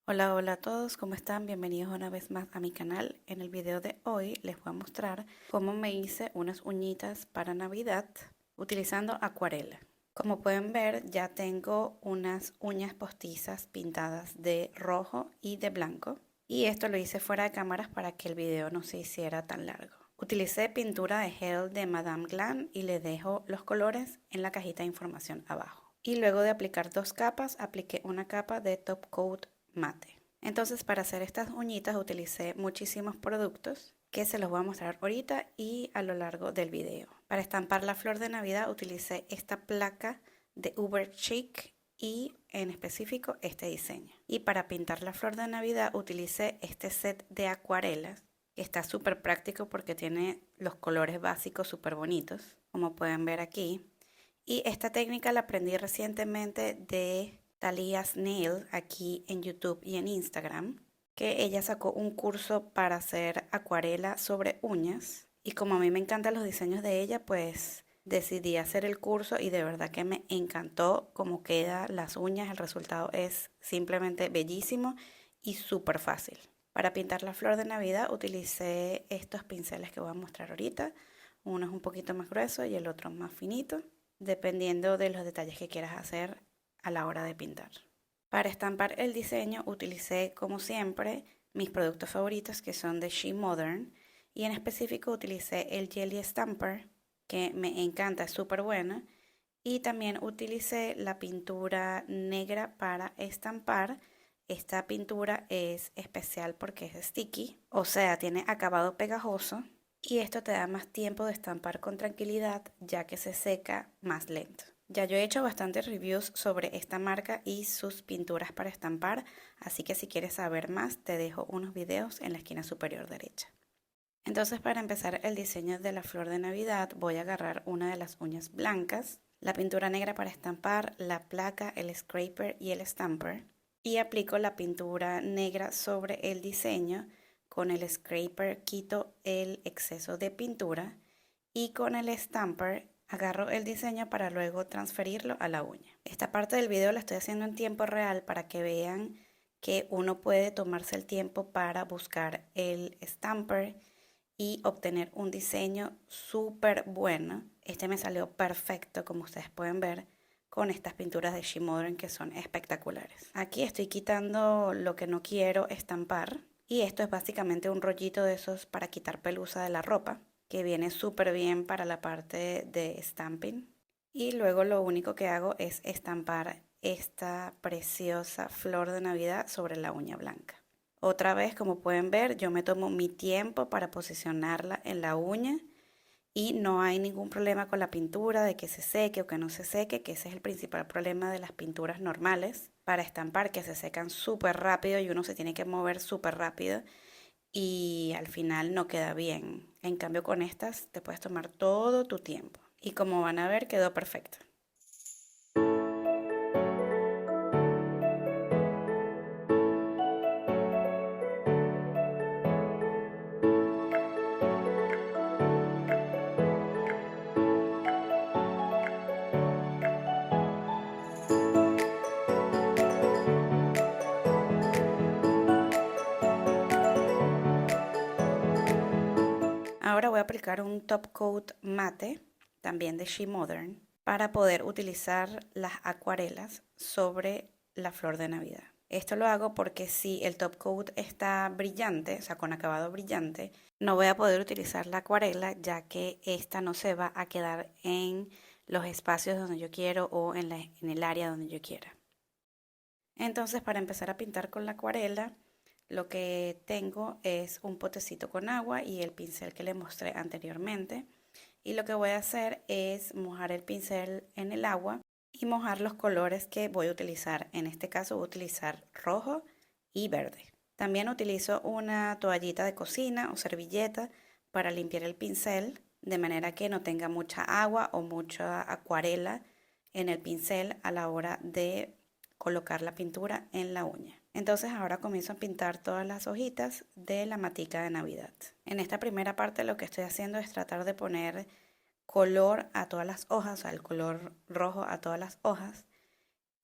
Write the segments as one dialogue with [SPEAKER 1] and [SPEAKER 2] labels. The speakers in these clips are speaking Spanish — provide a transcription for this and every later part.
[SPEAKER 1] Hola, hola a todos, ¿cómo están? Bienvenidos una vez más a mi canal. En el video de hoy les voy a mostrar cómo me hice unas uñitas para Navidad utilizando acuarela. Como pueden ver, ya tengo unas uñas postizas pintadas de rojo y de blanco. Y esto lo hice fuera de cámaras para que el video no se hiciera tan largo. Utilicé pintura de gel de Madame Glam y le dejo los colores en la cajita de información abajo. Y luego de aplicar dos capas, apliqué una capa de top coat mate. Entonces, para hacer estas uñitas utilicé muchísimos productos que se los voy a mostrar ahorita y a lo largo del video. Para estampar la flor de Navidad utilicé esta placa de Uber Chic y en específico este diseño. Y para pintar la flor de Navidad utilicé este set de acuarelas que está súper práctico porque tiene los colores básicos súper bonitos, como pueden ver aquí. Y esta técnica la aprendí recientemente de Talia's Nail aquí en YouTube y en Instagram, que ella sacó un curso para hacer acuarela sobre uñas. Y como a mí me encantan los diseños de ella, pues decidí hacer el curso y de verdad que me encantó cómo quedan las uñas. El resultado es simplemente bellísimo y súper fácil. Para pintar la flor de Navidad utilicé estos pinceles que voy a mostrar ahorita. Uno es un poquito más grueso y el otro más finito, dependiendo de los detalles que quieras hacer a la hora de pintar. Para estampar el diseño utilicé, como siempre, mis productos favoritos que son de She Modern y en específico utilicé el Jelly Stamper, que me encanta, es súper buena, y también utilicé la pintura negra para estampar. Esta pintura es especial porque es sticky, o sea, tiene acabado pegajoso y esto te da más tiempo de estampar con tranquilidad ya que se seca más lento. Ya yo he hecho bastantes reviews sobre esta marca y sus pinturas para estampar, así que si quieres saber más te dejo unos videos en la esquina superior derecha. Entonces, para empezar el diseño de la flor de Navidad voy a agarrar una de las uñas blancas, la pintura negra para estampar, la placa, el scraper y el stamper, y aplico la pintura negra sobre el diseño. Con el scraper quito el exceso de pintura y con el stamper agarro el diseño para luego transferirlo a la uña. Esta parte del video la estoy haciendo en tiempo real para que vean que uno puede tomarse el tiempo para buscar el stamper y obtener un diseño súper bueno. Este me salió perfecto, como ustedes pueden ver, con estas pinturas de She Modern que son espectaculares. Aquí estoy quitando lo que no quiero estampar y esto es básicamente un rollito de esos para quitar pelusa de la ropa, que viene súper bien para la parte de stamping. Y luego lo único que hago es estampar esta preciosa flor de Navidad sobre la uña blanca. Otra vez, como pueden ver, yo me tomo mi tiempo para posicionarla en la uña y no hay ningún problema con la pintura de que se seque o que no se seque, que ese es el principal problema de las pinturas normales para estampar, que se secan súper rápido y uno se tiene que mover súper rápido y al final no queda bien. En cambio con estas te puedes tomar todo tu tiempo y como van a ver quedó perfecto. Ahora voy a aplicar un top coat mate, también de She Modern, para poder utilizar las acuarelas sobre la flor de Navidad. Esto lo hago porque si el top coat está brillante, o sea, con acabado brillante, no voy a poder utilizar la acuarela ya que esta no se va a quedar en los espacios donde yo quiero o en el área donde yo quiera. Entonces, para empezar a pintar con la acuarela, lo que tengo es un potecito con agua y el pincel que les mostré anteriormente. Y lo que voy a hacer es mojar el pincel en el agua y mojar los colores que voy a utilizar. En este caso voy a utilizar rojo y verde. También utilizo una toallita de cocina o servilleta para limpiar el pincel de manera que no tenga mucha agua o mucha acuarela en el pincel a la hora de colocar la pintura en la uña. Entonces ahora comienzo a pintar todas las hojitas de la matica de Navidad. En esta primera parte lo que estoy haciendo es tratar de poner color a todas las hojas, o sea, el color rojo a todas las hojas.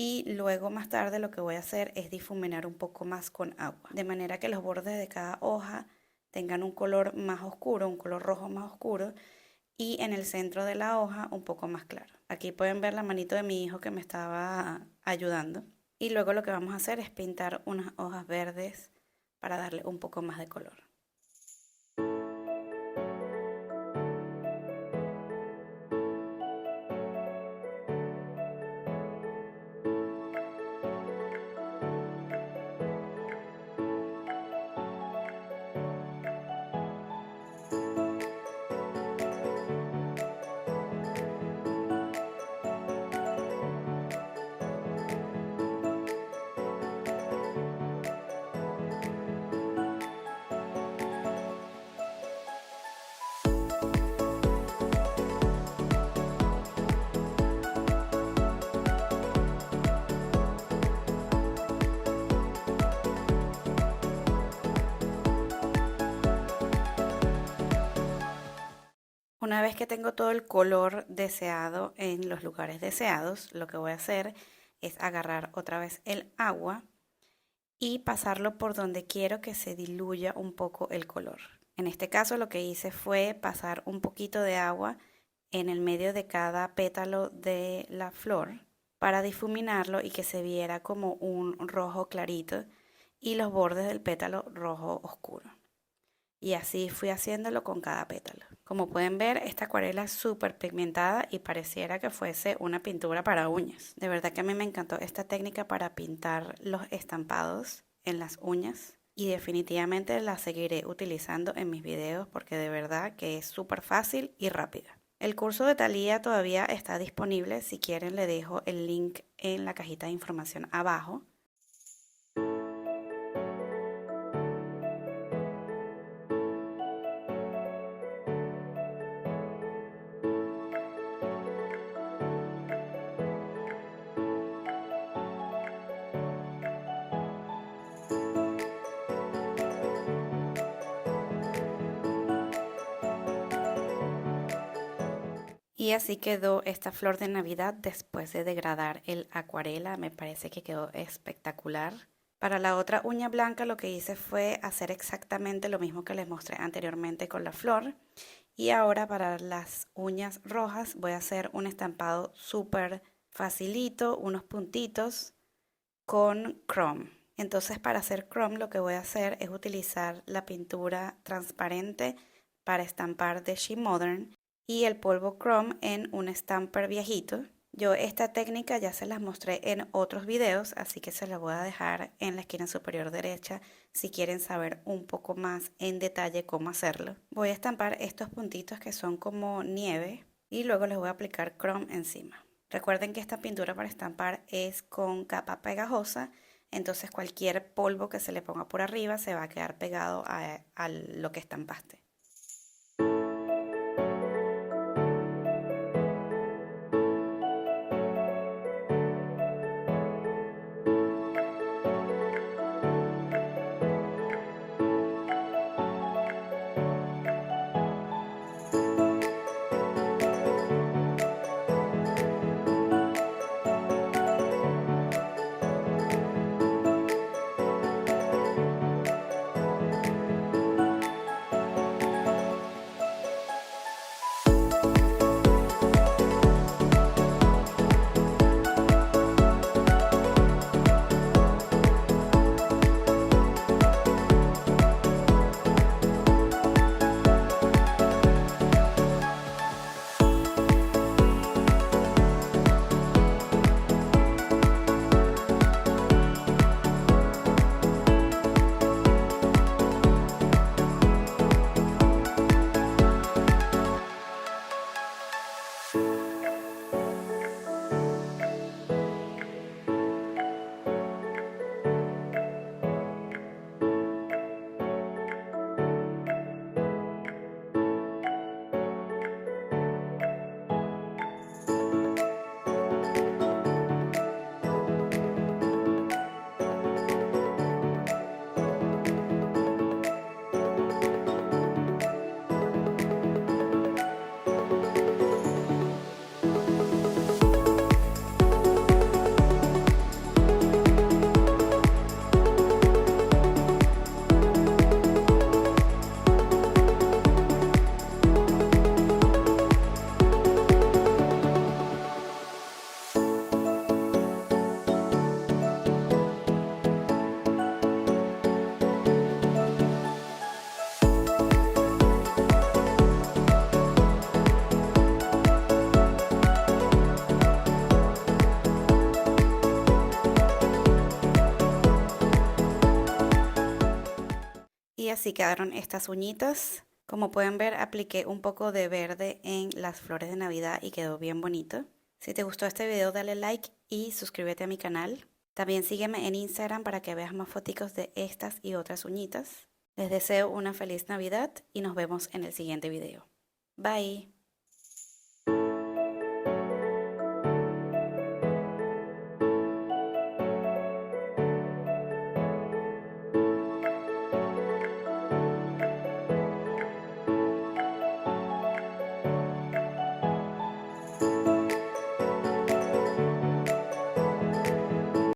[SPEAKER 1] y luego más tarde lo que voy a hacer es difuminar un poco más con agua, de manera que los bordes de cada hoja tengan un color más oscuro, un color rojo más oscuro, y en el centro de la hoja un poco más claro. Aquí pueden ver la manito de mi hijo que me estaba ayudando. Y luego lo que vamos a hacer es pintar unas hojas verdes para darle un poco más de color. Una vez que tengo todo el color deseado en los lugares deseados, lo que voy a hacer es agarrar otra vez el agua y pasarlo por donde quiero que se diluya un poco el color. En este caso lo que hice fue pasar un poquito de agua en el medio de cada pétalo de la flor para difuminarlo y que se viera como un rojo clarito y los bordes del pétalo rojo oscuro. Y así fui haciéndolo con cada pétalo. Como pueden ver, esta acuarela es súper pigmentada y pareciera que fuese una pintura para uñas. De verdad que a mí me encantó esta técnica para pintar los estampados en las uñas y definitivamente la seguiré utilizando en mis videos porque de verdad que es súper fácil y rápida. El curso de Thalía todavía está disponible. Si quieren le dejo el link en la cajita de información abajo. Y así quedó esta flor de Navidad después de degradar el acuarela. Me parece que quedó espectacular. Para la otra uña blanca lo que hice fue hacer exactamente lo mismo que les mostré anteriormente con la flor. Y ahora para las uñas rojas voy a hacer un estampado súper facilito, unos puntitos con chrome. Entonces para hacer chrome lo que voy a hacer es utilizar la pintura transparente para estampar de She Modern y el polvo chrome en un stamper viejito. Yo esta técnica ya se las mostré en otros videos, así que se las voy a dejar en la esquina superior derecha si quieren saber un poco más en detalle cómo hacerlo. Voy a estampar estos puntitos que son como nieve y luego les voy a aplicar chrome encima. Recuerden que esta pintura para estampar es con capa pegajosa, entonces cualquier polvo que se le ponga por arriba se va a quedar pegado a lo que estampaste. así quedaron estas uñitas. Como pueden ver, apliqué un poco de verde en las flores de Navidad y quedó bien bonito. Si te gustó este video, dale like y suscríbete a mi canal. También sígueme en Instagram para que veas más fotos de estas y otras uñitas. Les deseo una feliz Navidad y nos vemos en el siguiente video. Bye.